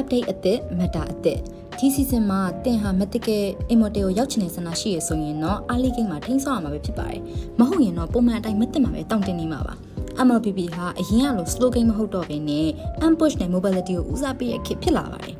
update အသစ် meta အသစ်ဒီ season မှာတင်ဟာ mythical immortal ကိုရောက်ချင်တဲ့ဆန္ဒရှိရဆိုရင်တော့ early game မှာထိန်းဆောင်ရမှာပဲဖြစ်ပါတယ်မဟုတ်ရင်တော့ပုံမှန်အတိုင်းမသိမှာပဲတောင်းတင်နေမှာပါ MLBB ဟာအရင်ကလို slow game မဟုတ်တော့ဘဲနဲ့ ambush နဲ့ mobility ကိုဦးစားပေးရခက်ဖြစ်လာပါတယ်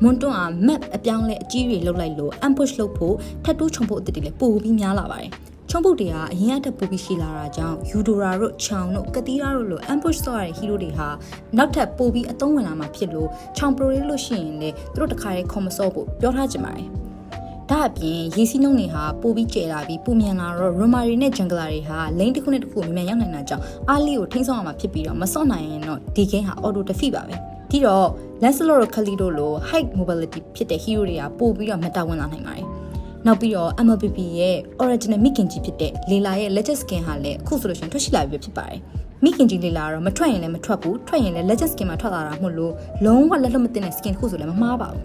မွန်တွန်းက map အပြောင်းလဲအကြီးတွေလောက်လိုက်လို့ ambush လုပ်ဖို့ထပ်တိုးချုံဖို့အသစ်တွေလည်းပိုပြီးများလာပါတယ်ချုံပုတ်တွေကအရင်အထက်ပိုပြီးရှိလာတာကြောင့်ယူဒိုရာတို့ချောင်တို့ကတိရာတို့လို ambush ဆော့ရတဲ့ hero တွေဟာနောက်ထပ်ပိုပြီးအသုံးဝင်လာမှာဖြစ်လို့ချောင်ပရိုလေးလို့ရှိရင်လေသူတို့တခါတည်းခေါ်မဆော့ဖို့ပြောထားကြပါတယ်ဒါအပြင်ရေစီးနှုံးတွေဟာပိုပြီးကျဲလာပြီးပူမြန်လာတော့ Romari နဲ့ Jungler တွေဟာ lane တစ်ခုနဲ့တစ်ခုမြန်ရောက်နိုင်တာကြောင့် early ကိုထိန်းဆောင်ရမှာဖြစ်ပြီးတော့မဆော့နိုင်ရင်တော့ဒီ game ဟာ auto defeat ပါပဲဒီတော့ Lancelot တို့ Khali တို့လို high mobility ဖြစ်တဲ့ hero တွေကပိုပြီးတော့မတာဝန်လာနိုင်ပါတယ်နောက်ပြီးတော့ MLBB ရဲ့ original မိခင်ကြီးဖြစ်တဲ့လေလာရဲ့ legend skin ဟာလည်းအခုဆိုလို့ရှိရင်ထွက်ရှိလာပြီဖြစ်ပါတယ်မိခင်ကြီးလေလာကတော့မထွက်ရင်လည်းမထွက်ဘူးထွက်ရင်လည်း legend skin မှာထွက်လာတာမို့လို့လုံးဝလက်လွတ်မတင်တဲ့ skin တစ်ခုဆိုလည်းမမှားပါဘူး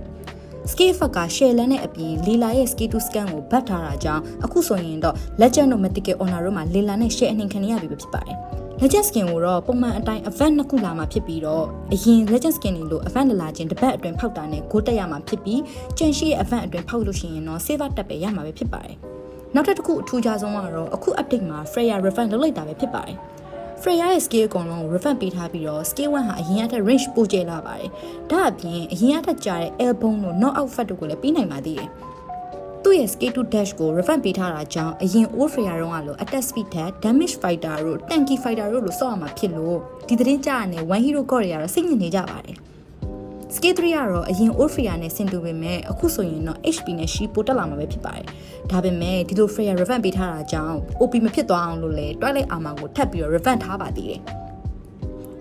skill effect က share land နဲ့အပြင်လေလာရဲ့ skill to scan ကိုဘတ်ထားတာကြောင့်အခုဆိုရင်တော့ legend တို့ mythical honor တို့မှာလေလာနဲ့ share အနှင်ခံရပြီဖြစ်ပါတယ်legend skin ကိုတော့ပုံမှန်အတိုင်း event နှစ်ခုလာမှာဖြစ်ပြီးတော့အရင် legend skin တွေလို့ event လာခြင်းတစ်ပတ်အတွင်းဖောက်တာနဲ့ goal တက်ရမှာဖြစ်ပြီးကျန်ရှိရဲ့ event အတွင်းဖောက်လို့ရှိရင်တော့ saver တက်ပဲရမှာပဲဖြစ်ပါတယ်နောက်တစ်ခုအထူးခြားဆုံးကတော့အခု update မှာ Freya refine လုပ်လိုက်တာပဲဖြစ်ပါတယ် Freya ရဲ့ skill အကုန်လုံးကို refine ပေးထားပြီးတော့ skill 1ဟာအရင်ကထက် range ပိုကျလာပါတယ်ဒါအပြင်အရင်ကထက်ကြာတဲ့ elbow တို့ knock out fat တို့ကိုလည်းပြီးနိုင်ပါသေးတယ်သူ့ရဲ့ skill to dash ကို refine ပေးထားတာကြောင့်အရင် old Freya တုန်းကလို attack speed ထက် damage fighter တို့ tanky fighter တို့လိုစော့ရမှာဖြစ်လို့ဒီသတင်းကြားရတဲ့ one hero god တွေကတော့စိတ်ညစ်နေကြပါတယ် skill 3ကတော့အရင် old Freya နဲ့ဆင်တူပေမဲ့အခုဆိုရင်တော့ HP နဲ့ she ပိုတက်လာမှာပဲဖြစ်ပါတယ်ဒါပေမဲ့ဒီလို Freya refine ပေးထားတာကြောင့် OP မဖြစ်သွားအောင်လို့လဲ Twilight armor ကိုထပ်ပြီးတော့ refine ထားပါသေးတယ်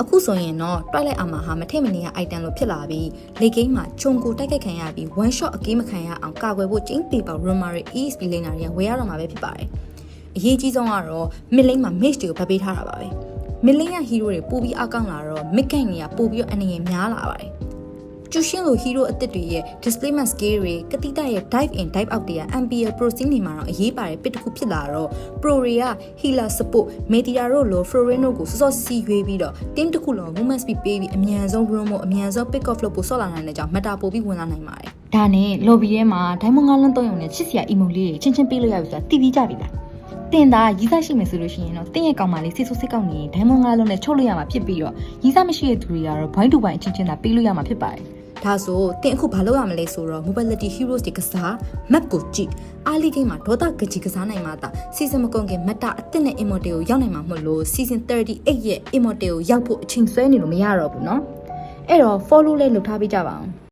အခုဆိုရင်တော့ Twilight armor ဟာမထည့်မနေရ item လို့ဖြစ်လာပြီးလေကိန်းမှာဂျုံကိုတိုက်ခိုက်ခံရပြီး one shot အကေးမခံရအောင်ကာကွယ်ဖို့ကျင်းပေပေါ Romari ESP laner တွေကဝယ်ရတော့မှာပဲဖြစ်ပါတယ်အရေးကြီးဆုံးကတော့ mid lane မှာ mage တွေကိုဗတ်ပေးထားတာပါပဲ mid lane က hero တွေပိုပြီးအကောင်းလာတော့ mid game တွေကပိုပြီးတော့အနေနဲ့များလာပါတယ်ကျူရှင်းလို hero အသစ်တွေရဲ့ displacement skill တွေကတိတရဲ့ dive in dive out တွေက MPL pro scene တွေမှာတော့အရေးပါတဲ့ pit တစ်ခုဖြစ်လာတော့ pro တွေက healer support meteor တို့လို florino ကိုစောစောစီရွေးပြီးတော့ team တစ်ခုလုံး movement speed ပေးပြီးအမြန်ဆုံး roam ကိုအမြန်ဆုံး pick off လုပ်ဖို့ဆော့လာနိုင်တဲ့ကြောင့် meta ပိုပြီးဝင်လာနိုင်ပါတယ်ဒါနဲ့ lobby ထဲမှာ diamond 9လုံး3ရုံနဲ့ချစ်စရာ emote လေးတွေချင်းချင်းပေးလို့ရပြီဆိုတာသိပြီးကြပြီလားတင်သားရီးစားရှိမယ်ဆိုလို့ရှိရင်တော့တင်းရဲ့ကောင်မလေးစစ်ဆိုးစစ်ကောက်နေဒိုင်းမွန်9လုံးနဲ့ချုပ်လို့ရမှာဖြစ်ပြီးတော့ရီးစားမရှိတဲ့သူတွေကတော့ဘိုင်းတူဘိုင်းအချင်းချင်းသာပေးလို့ရမှာဖြစ်ပါတယ်ဒါဆိုတင်အခုဘာလုပ်ရမလဲဆိုတော့ mobility heroes တွေကစား map ကိုကြည့် early game မှာဒေါသကကြီးကစားနိုင်မှာတာ season မကုန်ခင် meta အသစ်နဲ့ immortal ကိုရောက်နိုင်မှာမဟုတ်လို့ season 38ရဲ့ immortal ကိုရောက်ဖို့အချိန်ဆွဲနေလို့မရတော့ဘူးเนาะအဲ့တော့ follow လေးလုပ်ထားပေးကြပါအောင်